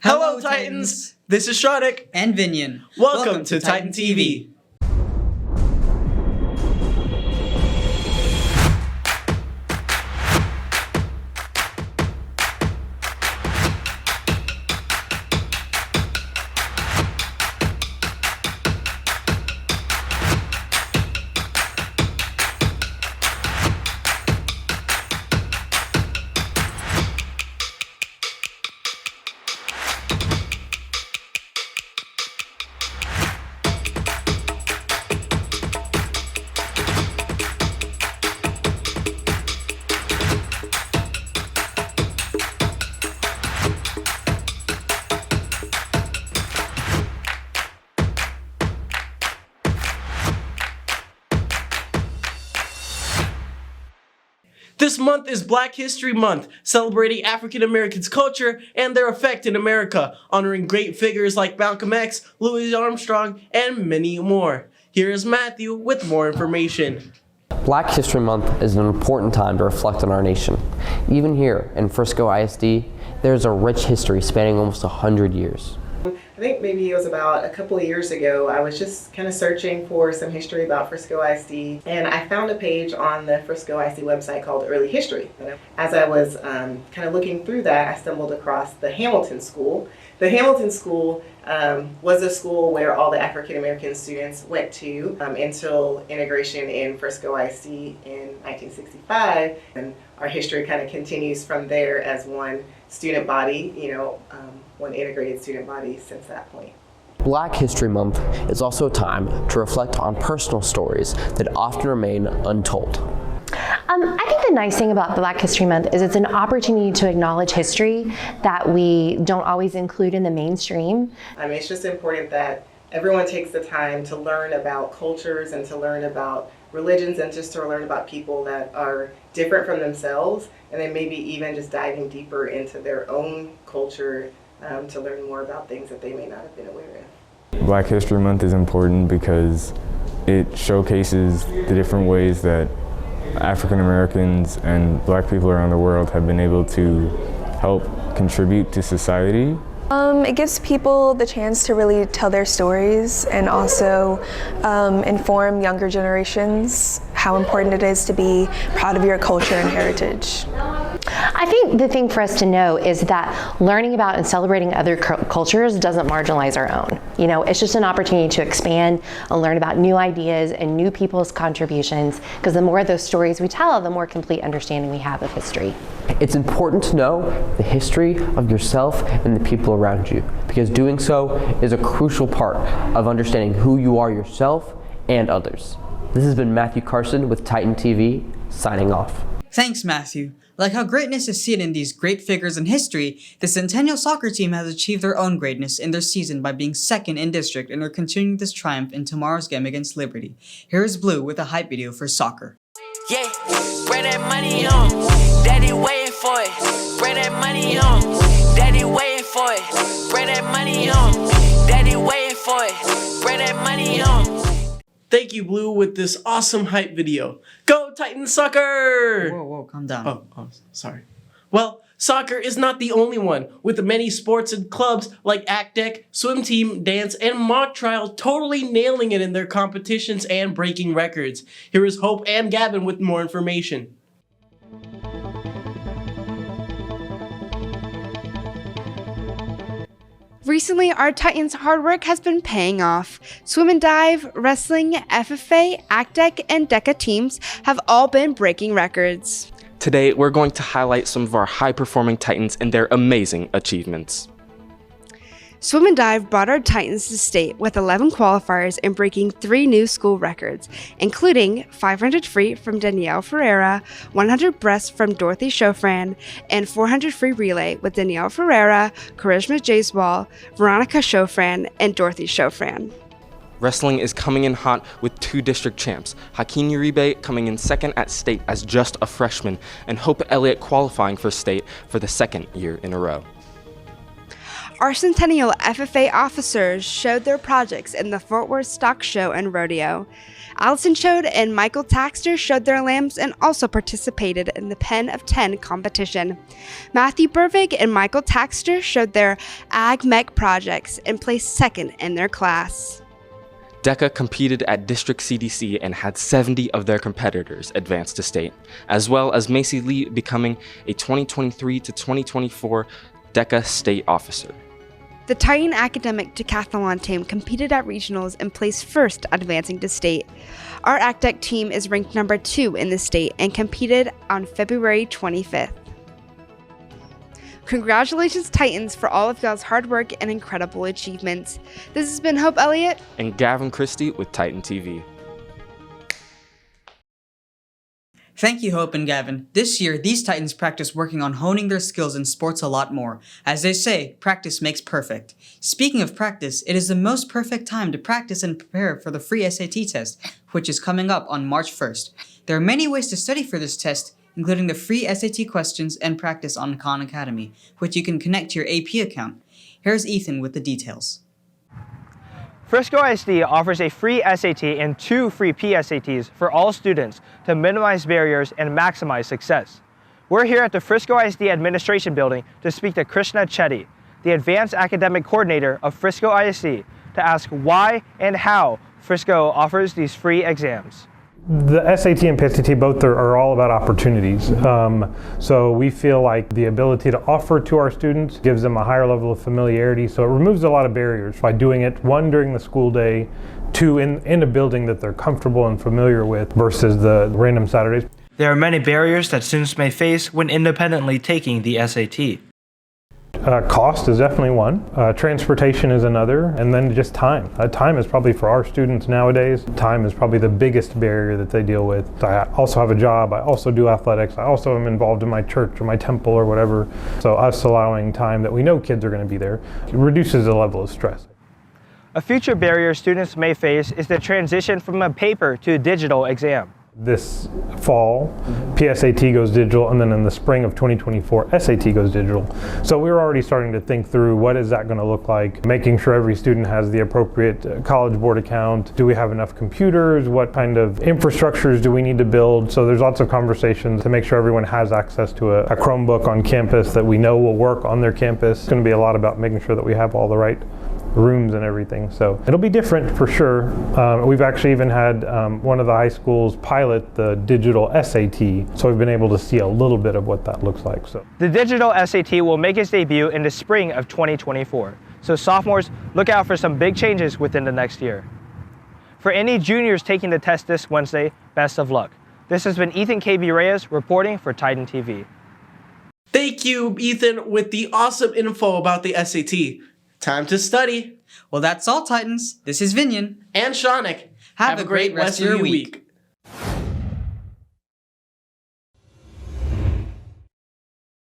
Hello, Titans! This is Shrodik. And Vinian. Welcome to Titan TV. This month is Black History Month, celebrating African Americans' culture and their effect in America, honoring great figures like Malcolm X, Louis Armstrong, and many more. Here is Matthew with more information. Black History Month is an important time to reflect on our nation. Even here in Frisco ISD, there is a rich history spanning almost 100 years. I think maybe it was about a couple of years ago, I was just kind of searching for some history about Frisco ISD, and I found a page on the Frisco ISD website called Early History. As I was kind of looking through that, I stumbled across the Hamilton School. The Hamilton School was a school where all the African American students went to until integration in Frisco ISD in 1965, and our history kind of continues from there as one student body, one integrated student body since that point. Black History Month is also a time to reflect on personal stories that often remain untold. I think the nice thing about Black History Month is it's an opportunity to acknowledge history that we don't always include in the mainstream. It's just important that everyone takes the time to learn about cultures and to learn about religions and just to learn about people that are different from themselves, and then maybe even just diving deeper into their own culture to learn more about things that they may not have been aware of. Black History Month is important because it showcases the different ways that African Americans and Black people around the world have been able to help contribute to society. It gives people the chance to really tell their stories and also inform younger generations how important it is to be proud of your culture and heritage. I think the thing for us to know is that learning about and celebrating other cultures doesn't marginalize our own. It's just an opportunity to expand and learn about new ideas and new people's contributions, because the more of those stories we tell, the more complete understanding we have of history. It's important to know the history of yourself and the people around you, because doing so is a crucial part of understanding who you are yourself and others. This has been Matthew Carson with Titan TV, signing off. Thanks, Matthew. Like how greatness is seen in these great figures in history, the Centennial soccer team has achieved their own greatness in their season by being second in district and are continuing this triumph in tomorrow's game against Liberty. Here is Blue with a hype video for soccer. Yeah, bring that money on, daddy waiting for it. Bring that money on, daddy waiting for it. Bring that money on, daddy waiting for it. Bring that money on. Thank you, Blue, with this awesome hype video. Go Titan Soccer! Whoa, calm down. Oh, sorry. Well, soccer is not the only one, with many sports and clubs like ACTEC, swim team, dance, and mock trial totally nailing it in their competitions and breaking records. Here is Hope and Gavin with more information. Recently, our Titans' hard work has been paying off. Swim and dive, wrestling, FFA, ACTEC, and DECA teams have all been breaking records. Today, we're going to highlight some of our high-performing Titans and their amazing achievements. Swim and dive brought our Titans to state with 11 qualifiers and breaking 3 new school records, including 500 free from Danielle Ferreira, 100 breast from Dorothy Chofran, and 400 free relay with Danielle Ferreira, Karishma Jaiswal, Veronica Chofran, and Dorothy Chofran. Wrestling is coming in hot with 2 district champs, Hakeem Uribe coming in second at state as just a freshman, and Hope Elliott qualifying for state for the second year in a row. Our Centennial FFA officers showed their projects in the Fort Worth Stock Show and Rodeo. Allison Chode and Michael Taxter showed their lambs and also participated in the Pen of 10 competition. Matthew Burvig and Michael Taxter showed their Ag Mech projects and placed second in their class. DECA competed at District CDC and had 70 of their competitors advance to state, as well as Macy Lee becoming a 2023 to 2024 DECA state officer. The Titan Academic Decathlon team competed at regionals and placed first advancing to state. Our ACDEC team is ranked number 2 in the state and competed on February 25th. Congratulations, Titans, for all of y'all's hard work and incredible achievements. This has been Hope Elliott And Gavin Christie with Titan TV. Thank you, Hope and Gavin. This year, these Titans practice working on honing their skills in sports a lot more. As they say, practice makes perfect. Speaking of practice, it is the most perfect time to practice and prepare for the free SAT test, which is coming up on March 1st. There are many ways to study for this test, including the free SAT questions and practice on Khan Academy, which you can connect to your AP account. Here's Ethan with the details. Frisco ISD offers a free SAT and 2 free PSATs for all students to minimize barriers and maximize success. We're here at the Frisco ISD Administration Building to speak to Krishna Chetty, the Advanced Academic Coordinator of Frisco ISD, to ask why and how Frisco offers these free exams. The SAT and PSAT both are all about opportunities. So we feel like the ability to offer to our students gives them a higher level of familiarity. So it removes a lot of barriers by doing it, 1, during the school day, 2, in a building that they're comfortable and familiar with versus the random Saturdays. There are many barriers that students may face when independently taking the SAT. Cost is definitely one. Transportation is another, and then just time. Time is probably, for our students nowadays, time is probably the biggest barrier that they deal with. I also have a job, I also do athletics, I also am involved in my church or my temple or whatever. So us allowing time that we know kids are going to be there reduces the level of stress. A future barrier students may face is the transition from a paper to a digital exam. This fall, PSAT goes digital, and then in the spring of 2024, SAT goes digital. So we're already starting to think through what is that going to look like, making sure every student has the appropriate College Board account. Do we have enough computers? What kind of infrastructures do we need to build? So there's lots of conversations to make sure everyone has access to a Chromebook on campus that we know will work on their campus. It's going to be a lot about making sure that we have all the right rooms and everything. So it'll be different for sure. We've actually even had one of the high schools pilot the digital SAT, so we've been able to see a little bit of what that looks like. So the digital SAT will make its debut in the spring of 2024. So sophomores, look out for some big changes within the next year. For any juniors taking the test this Wednesday, best of luck. This has been Ethan KB Reyes reporting for Titan TV. Thank you, Ethan, with the awesome info about the SAT. Time to study. Well, that's all, Titans. This is Vinyan. And Shaunik. Have a great rest of your week.